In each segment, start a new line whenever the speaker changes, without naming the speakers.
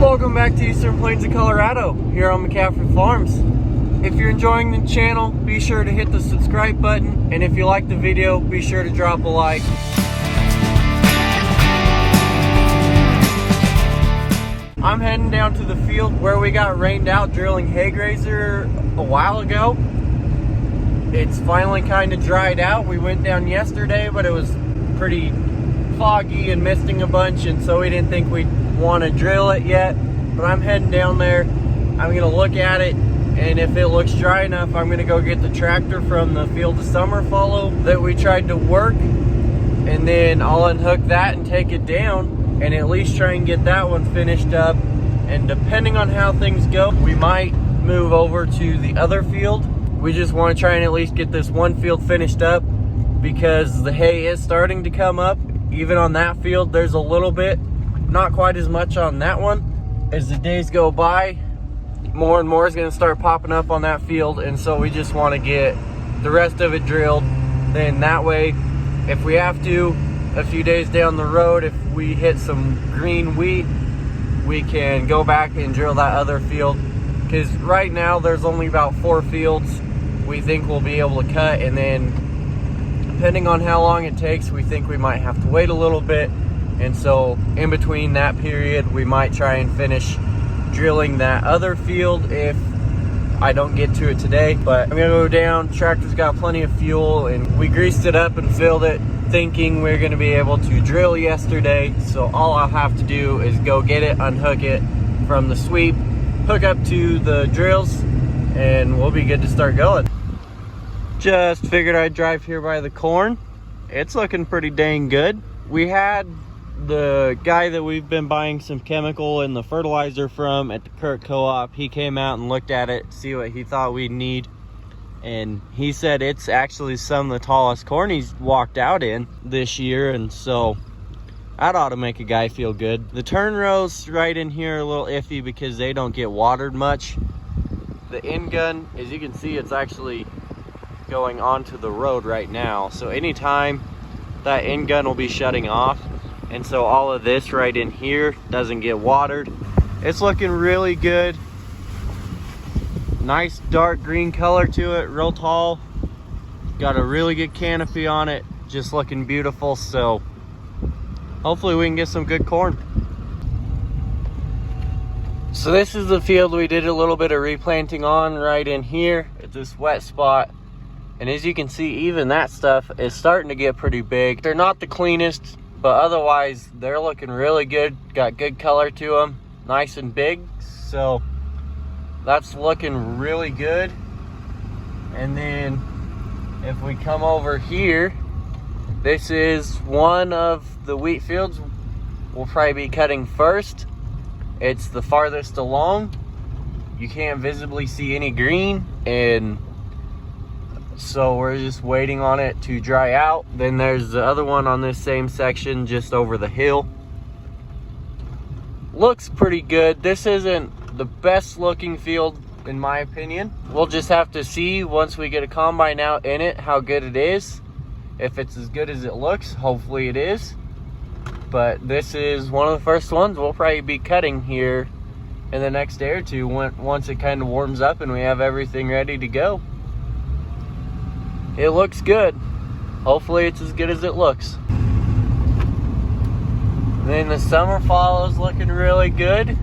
Welcome back to Eastern Plains of Colorado, here on McCaffrey Farms. If you're enjoying the channel, be sure to hit the subscribe button, and if you like the video, be sure to drop a like. I'm heading down to the field where we got rained out drilling hay grazer a while ago. It's finally kind of dried out. We went down yesterday, but it was pretty foggy and misting a bunch, and so we didn't think we'd want to drill it yet. But I'm heading down there. I'm going to look at it, and if it looks dry enough, I'm going to go get the tractor from the field of summer follow that we tried to work, and then I'll unhook that and take it down and at least try and get that one finished up. And depending on how things go, we might move over to the other field. We just want to try and at least get this one field finished up because the hay is starting to come up. Even on that field, there's a little bit, not quite as much on that one. As the days go by, more and more is going to start popping up on that field, and so we just want to get the rest of it drilled. Then that way, if we have to, a few days down the road, if we hit some green wheat, we can go back and drill that other field. Because right now there's only about 4 fields we think we'll be able to cut, and then depending on how long it takes, we think we might have to wait a little bit. And so in between that period, we might try and finish drilling that other field if I don't get to it today. But I'm gonna go down. Tractor's got plenty of fuel, and we greased it up and filled it thinking we're gonna be able to drill yesterday. So all I'll have to do is go get it, unhook it from the sweep, hook up to the drills, and we'll be good to start going. Just figured I'd drive here by the corn. It's looking pretty dang good. We had the guy that we've been buying some chemical and the fertilizer from at the Kirk Co-op. He came out and looked at it, see what he thought we'd need, and he said it's actually some of the tallest corn he's walked out in this year, and so that ought to make a guy feel good. The turn rows right in here are a little iffy because they don't get watered much. The end gun, as you can see, it's actually going onto the road right now, so anytime that end gun will be shutting off, and so all of this right in here doesn't get watered. It's looking really good. Nice dark green color to it, real tall. Got a really good canopy on it, just looking beautiful. So hopefully we can get some good corn. So this is the field we did a little bit of replanting on right in here at this wet spot. And as you can see, even that stuff is starting to get pretty big. They're not the cleanest, but otherwise they're looking really good. Got good color to them, nice and big. So that's looking really good. And then if we come over here, this is one of the wheat fields we'll probably be cutting first. It's the farthest along. You can't visibly see any green, and so we're just waiting on it to dry out. Then there's the other one on this same section just over the hill. Looks pretty good. This isn't the best looking field in my opinion. We'll just have to see once we get a combine out in it how good it is. If it's as good as it looks, hopefully it is. But this is one of the first ones we'll probably be cutting here in the next day or two once it kind of warms up and we have everything ready to go. It looks good. Hopefully it's as good as it looks. Then the summer fallow is looking really good.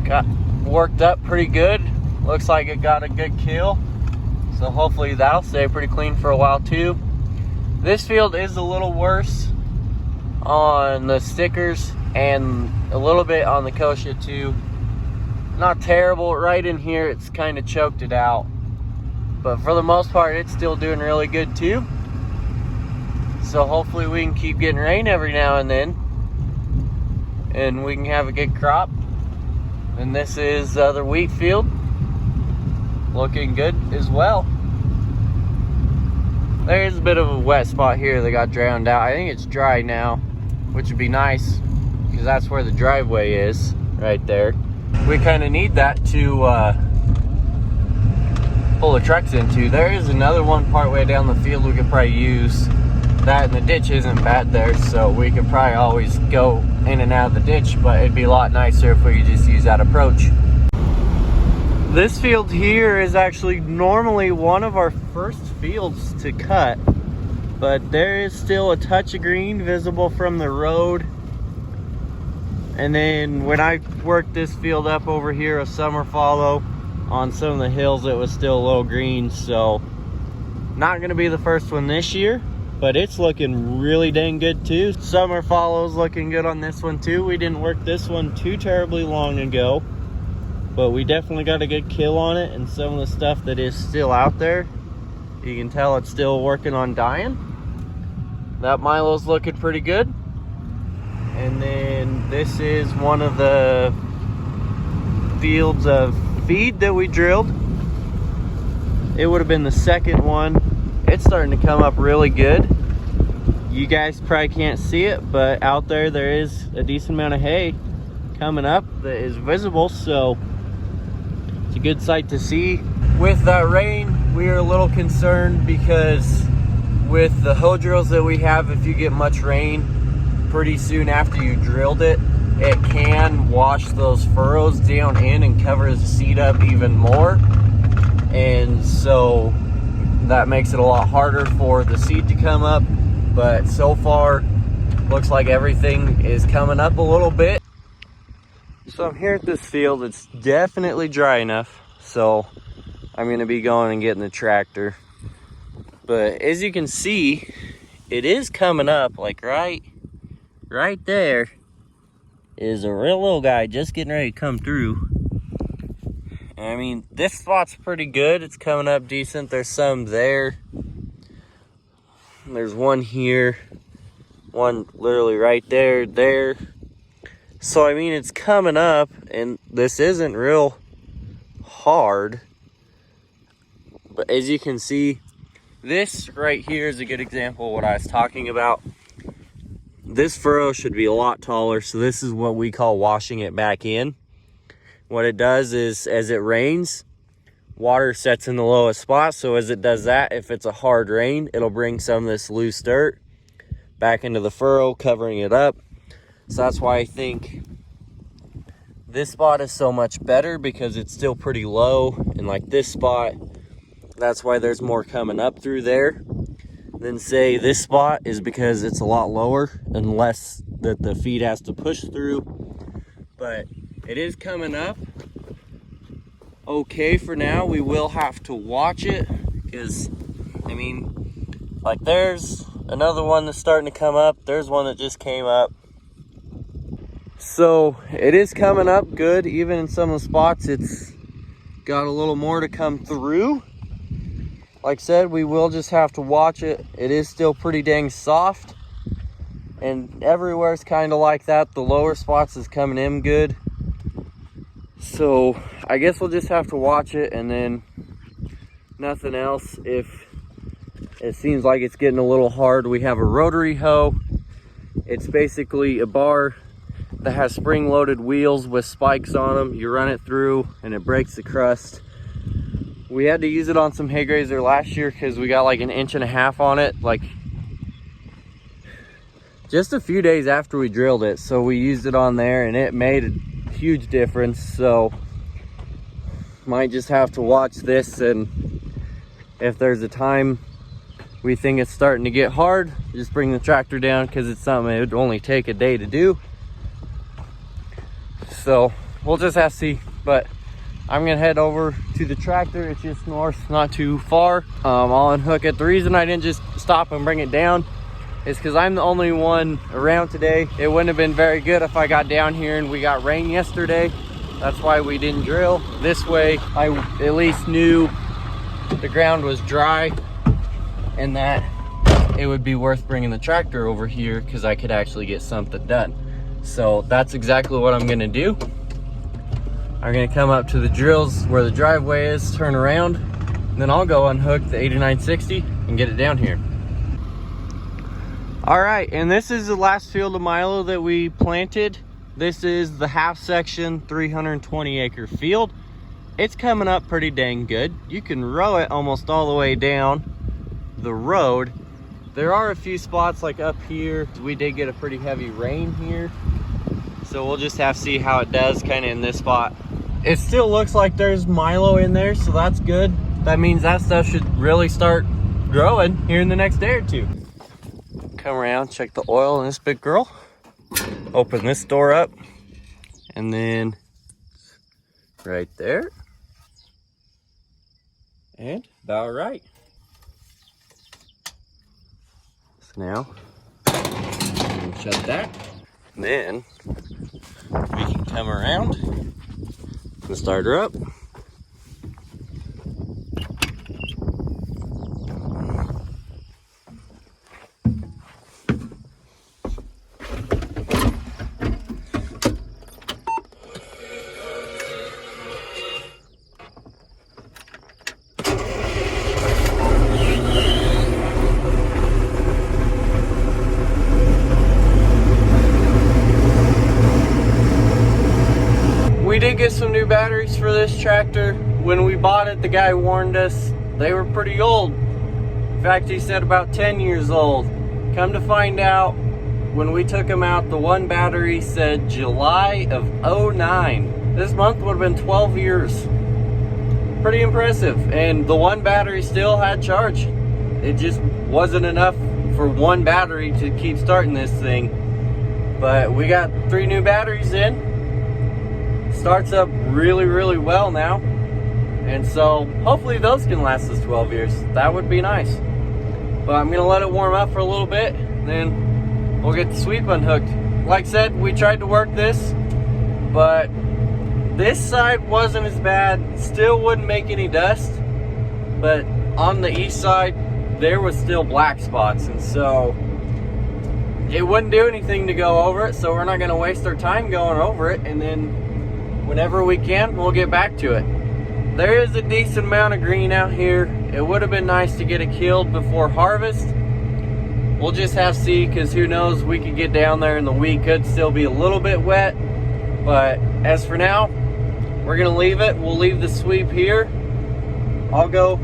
Got worked up pretty good. Looks like it got a good kill. So hopefully that'll stay pretty clean for a while too. This field is a little worse on the stickers and a little bit on the kochia too. Not terrible. Right in here it's kind of choked it out. But for the most part, it's still doing really good too. So hopefully we can keep getting rain every now and then, and we can have a good crop. And this is the other wheat field, looking good as well. There is a bit of a wet spot here that got drowned out. I think it's dry now, which would be nice because that's where the driveway is, right there. We kind of need that to pull the trucks into. There is another one part way down the field we could probably use that, and the ditch isn't bad there, so we could probably always go in and out of the ditch, but it'd be a lot nicer if we could just use that approach. This field here is actually normally one of our first fields to cut, but there is still a touch of green visible from the road. And then when I worked this field up over here, a summer fallow, on some of the hills it was still a little green. So not gonna be the first one this year, but it's looking really dang good too. Summer fallow's looking good on this one too. We didn't work this one too terribly long ago, but we definitely got a good kill on it. And some of the stuff that is still out there, you can tell it's still working on dying. That Milo's looking pretty good. And then this is one of the fields of feed that we drilled. It would have been the second one. It's starting to come up really good. You guys probably can't see it, but out there is a decent amount of hay coming up that is visible, so it's a good sight to see. With that rain, we are a little concerned because with the hoe drills that we have, if you get much rain pretty soon after you drilled it, it can wash those furrows down in and cover the seed up even more. And so that makes it a lot harder for the seed to come up. But so far, looks like everything is coming up a little bit. So I'm here at this field. It's definitely dry enough, so I'm gonna be going and getting the tractor. But as you can see, it is coming up, like right there is a real little guy just getting ready to come through. And I mean, this spot's pretty good. It's coming up decent. There's some there. There's one here, one literally right there. So I mean, it's coming up, and this isn't real hard. But as you can see, this right here is a good example of what I was talking about. This furrow should be a lot taller, so this is what we call washing it back in. What it does is, as it rains, water sets in the lowest spot. So as it does that, if it's a hard rain, it'll bring some of this loose dirt back into the furrow, covering it up. So that's why I think this spot is so much better, because it's still pretty low. And like this spot, that's why there's more coming up through there than say this spot, is because it's a lot lower and less that the feed has to push through. But it is coming up okay for now. We will have to watch it, because I mean, like there's another one that's starting to come up. There's one that just came up. So it is coming up good. Even in some of the spots, it's got a little more to come through. Like I said, we will just have to watch it. It is still pretty dang soft, and everywhere is kind of like that. The lower spots is coming in good. So I guess we'll just have to watch it, and then nothing else. If it seems like it's getting a little hard, we have a rotary hoe. It's basically a bar that has spring-loaded wheels with spikes on them. You run it through and it breaks the crust. We had to use it on some hay grazer last year because we got like 1.5 inches on it, like just a few days after we drilled it. So we used it on there, and it made a huge difference. So might just have to watch this, and if there's a time we think it's starting to get hard, just bring the tractor down, because it's something it would only take a day to do. So we'll just have to see. But I'm gonna head over to the tractor. It's just north, not too far. I'll unhook it. The reason I didn't just stop and bring it down is because I'm the only one around today. It wouldn't have been very good if I got down here and we got rain yesterday. That's why we didn't drill. This way, I at least knew the ground was dry and that it would be worth bringing the tractor over here, because I could actually get something done. So that's exactly what I'm gonna do. I'm gonna come up to the drills where the driveway is, turn around, and then I'll go unhook the 8960 and get it down here. All right, and this is the last field of milo that we planted. This is the half section 320 acre field. It's coming up pretty dang good. You can row it almost all the way down the road. There are a few spots like up here. We did get a pretty heavy rain here, So we'll just have to see how it does kind of in this spot. It still looks like there's Milo in there, so that's good. That means that stuff should really start growing here in the next day or two. Come around, check the oil in this big girl. Open this door up, and then right there. And about right. So now, shut that. And then we can come around and start her up. We did get some new batteries for this tractor. When we bought it, the guy warned us they were pretty old. In fact, he said about 10 years old. Come to find out, when we took them out, the one battery said July of '09. This month would have been 12 years. Pretty impressive. And the one battery still had charge. It just wasn't enough for one battery to keep starting this thing. But we got 3 new batteries in. Starts up really, really well now. And so hopefully those can last us 12 years. That would be nice. But I'm gonna let it warm up for a little bit, then we'll get the sweep unhooked. Like I said, we tried to work this, but this side wasn't as bad. Still wouldn't make any dust, but on the east side, there was still black spots. And so it wouldn't do anything to go over it. So we're not gonna waste our time going over it. And then whenever we can, we'll get back to it. There is a decent amount of green out here. It would have been nice to get it killed before harvest. We'll just have to see, because who knows, we could get down there and the weed could still be a little bit wet. But as for now, we're gonna leave it. We'll leave the sweep here. I'll go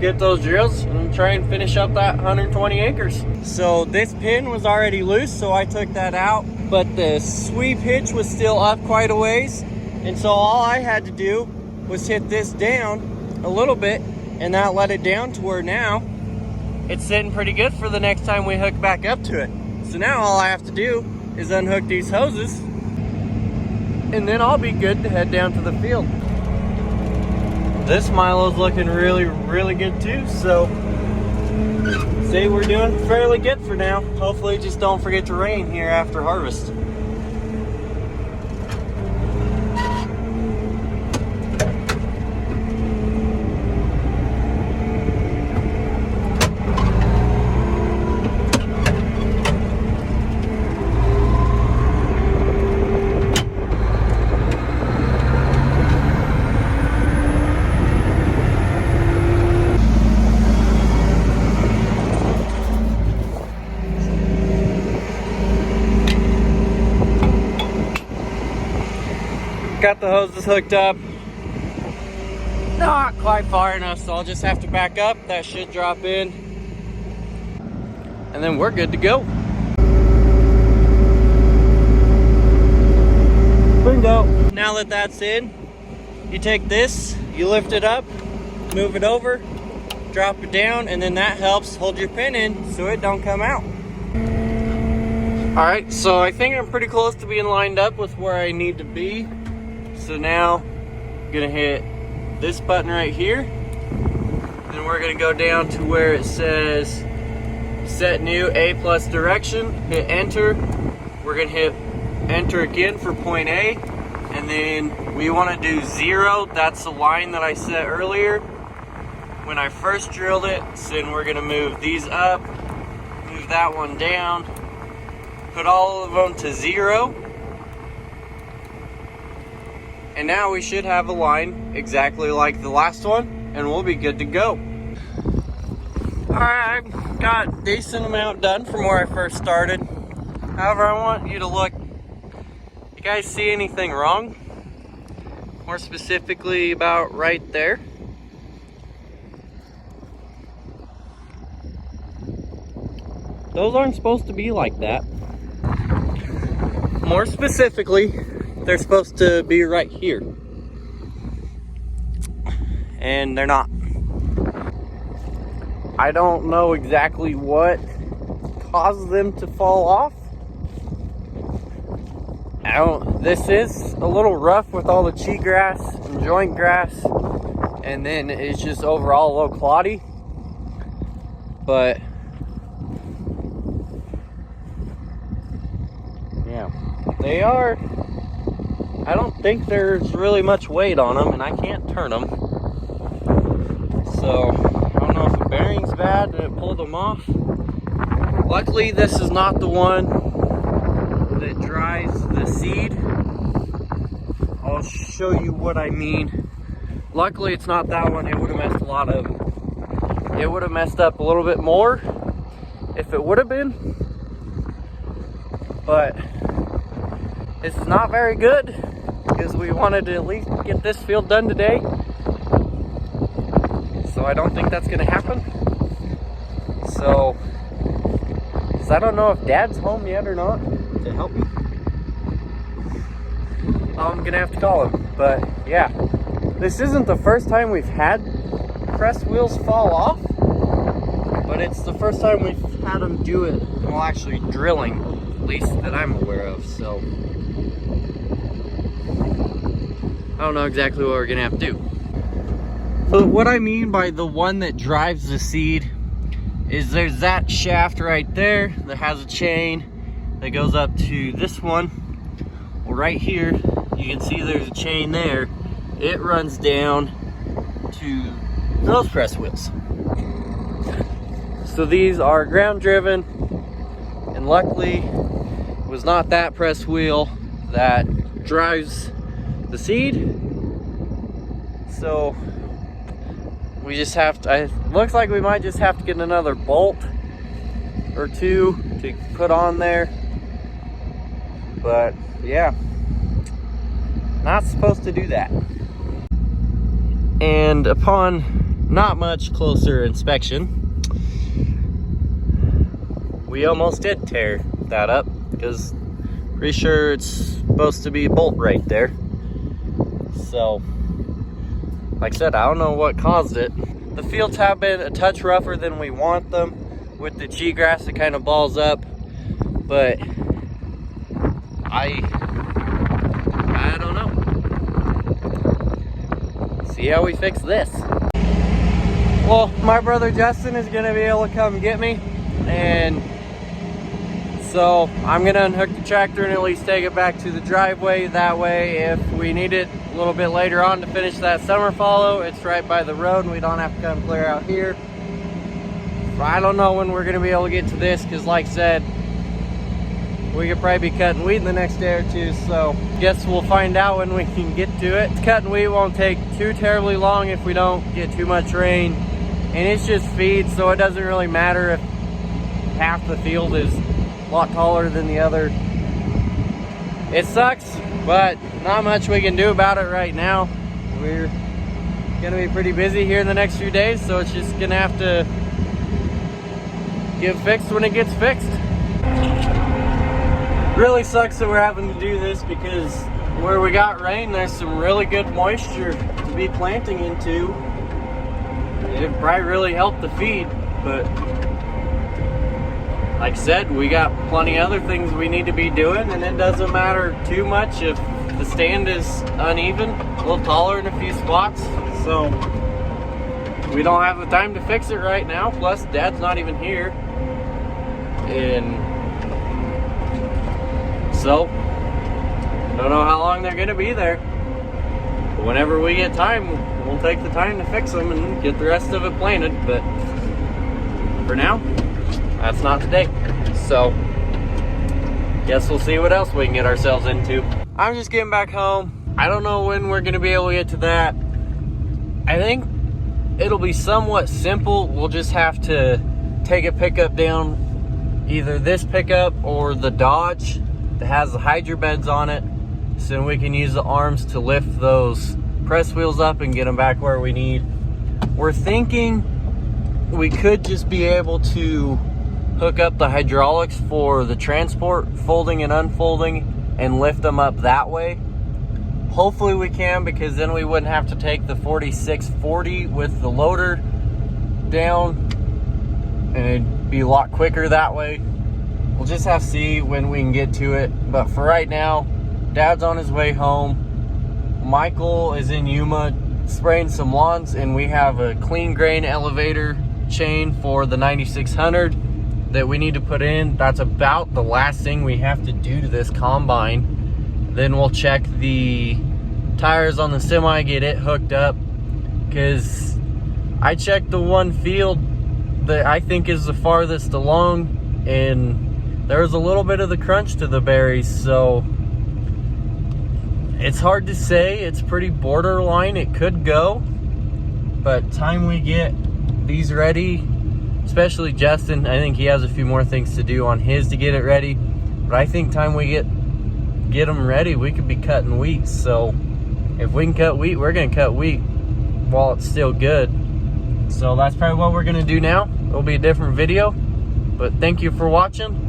get those drills and try and finish up that 120 acres. So this pin was already loose, so I took that out, but the sweep hitch was still up quite a ways. And so all I had to do was hit this down a little bit, and that let it down to where now it's sitting pretty good for the next time we hook back up to it. So now all I have to do is unhook these hoses, and then I'll be good to head down to the field. This Milo's looking really, really good too, so say we're doing fairly good for now. Hopefully just don't forget to rain here after harvest. Got the hoses hooked up. Not quite far enough, so I'll just have to back up. That should drop in. And then we're good to go. Bingo. Now that that's in, you take this, you lift it up, move it over, drop it down, and then that helps hold your pin in so it don't come out. All right, so I think I'm pretty close to being lined up with where I need to be. So now I'm gonna hit this button right here. Then we're gonna go down to where it says set new A+ direction, hit enter. We're gonna hit enter again for point A. And then we wanna do 0. That's the line that I set earlier when I first drilled it. So then we're gonna move these up, move that one down, put all of them to 0. And now we should have a line exactly like the last one, and we'll be good to go. All right, I got a decent amount done from where I first started. However, I want you to look. You guys see anything wrong? More specifically about right there. Those aren't supposed to be like that. More specifically, they're supposed to be right here. And they're not. I don't know exactly what caused them to fall off. This is a little rough with all the cheatgrass and joint grass, and then it's just overall a little cloddy. But yeah, they are. I don't think there's really much weight on them, and I can't turn them. So I don't know if the bearing's bad and it pulled them off. Luckily, this is not the one that dries the seed. I'll show you what I mean. Luckily, it's not that one. It would have messed a lot of them. It would have messed up a little bit more if it would have been. But this is not very good because we wanted to at least get this field done today. So I don't think that's going to happen. So, because I don't know if Dad's home yet or not to help me. I'm going to have to call him. But yeah, this isn't the first time we've had press wheels fall off. But it's the first time we've had them do it, well, actually drilling, at least that I'm aware of. So I don't know exactly what we're going to have to do. So what I mean by the one that drives the seed is there's that shaft right there that has a chain that goes up to this one. Well, right here, you can see there's a chain there. It runs down to those press wheels. So these are ground driven, and luckily it was not that press wheel that drives the seed. So we just have to, it looks like we might just have to get another bolt or two to put on there. But yeah, not supposed to do that. And upon not much closer inspection, we almost did tear that up because pretty sure it's supposed to be a bolt right there. So like I said, I don't know what caused it. The fields have been a touch rougher than we want them with the cheatgrass. It kind of balls up, but I don't know. See how we fix this. Well, my brother Justin is gonna be able to come get me, and so I'm gonna unhook the tractor and at least take it back to the driveway. That way, if we need it a little bit later on to finish that summer follow, it's right by the road and we don't have to come clear out here. But I don't know when we're gonna be able to get to this, because like I said, we could probably be cutting weed in the next day or two, so guess we'll find out when we can get to it. Cutting weed won't take too terribly long if we don't get too much rain, and it's just feed, so it doesn't really matter if half the field is a lot taller than the other. It sucks, but not much we can do about it right now. We're gonna be pretty busy here in the next few days, so it's just gonna have to get fixed when it gets fixed. Really sucks that we're having to do this, because where we got rain, there's some really good moisture to be planting into. It probably really helped the feed, but like I said, we got plenty of other things we need to be doing, and it doesn't matter too much if the stand is uneven, a little taller in a few spots. So we don't have the time to fix it right now, plus Dad's not even here. And so don't know how long they're gonna be there. But whenever we get time, we'll take the time to fix them and get the rest of it planted. But for now, that's not today. So guess we'll see what else we can get ourselves into. I'm just getting back home. I don't know when we're gonna be able to get to that. I think it'll be somewhat simple. We'll just have to take a pickup down, either this pickup or the Dodge that has the hydro beds on it, so we can use the arms to lift those press wheels up and get them back where we need. We're thinking we could just be able to hook up the hydraulics for the transport, folding and unfolding, and lift them up that way. Hopefully we can, because then we wouldn't have to take the 4640 with the loader down, and it'd be a lot quicker that way. We'll just have to see when we can get to it. But for right now, Dad's on his way home. Michael is in Yuma spraying some lawns, and we have a clean grain elevator chain for the 9600 that we need to put in. That's about the last thing we have to do to this combine. Then we'll check the tires on the semi, get it hooked up, because I checked the one field that I think is the farthest along, and there was a little bit of the crunch to the berries, so it's hard to say. It's pretty borderline. It could go, but time we get these ready, especially Justin, I think he has a few more things to do on his to get it ready, but I think time we get them ready, we could be cutting wheat. So if we can cut wheat, we're gonna cut wheat while it's still good. So that's probably what we're gonna do now. It'll be a different video, but thank you for watching.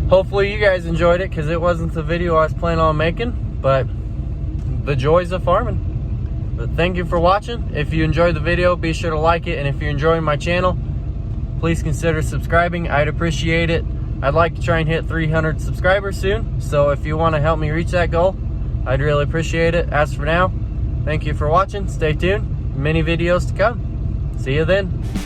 Hopefully you guys enjoyed it, because it wasn't the video I was planning on making, but the joys of farming. But thank you for watching. If you enjoyed the video, be sure to like it, and if you're enjoying my channel, please consider subscribing. I'd appreciate it. I'd like to try and hit 300 subscribers soon, so if you want to help me reach that goal, I'd really appreciate it. As for now, thank you for watching. Stay tuned. Many videos to come. See you then.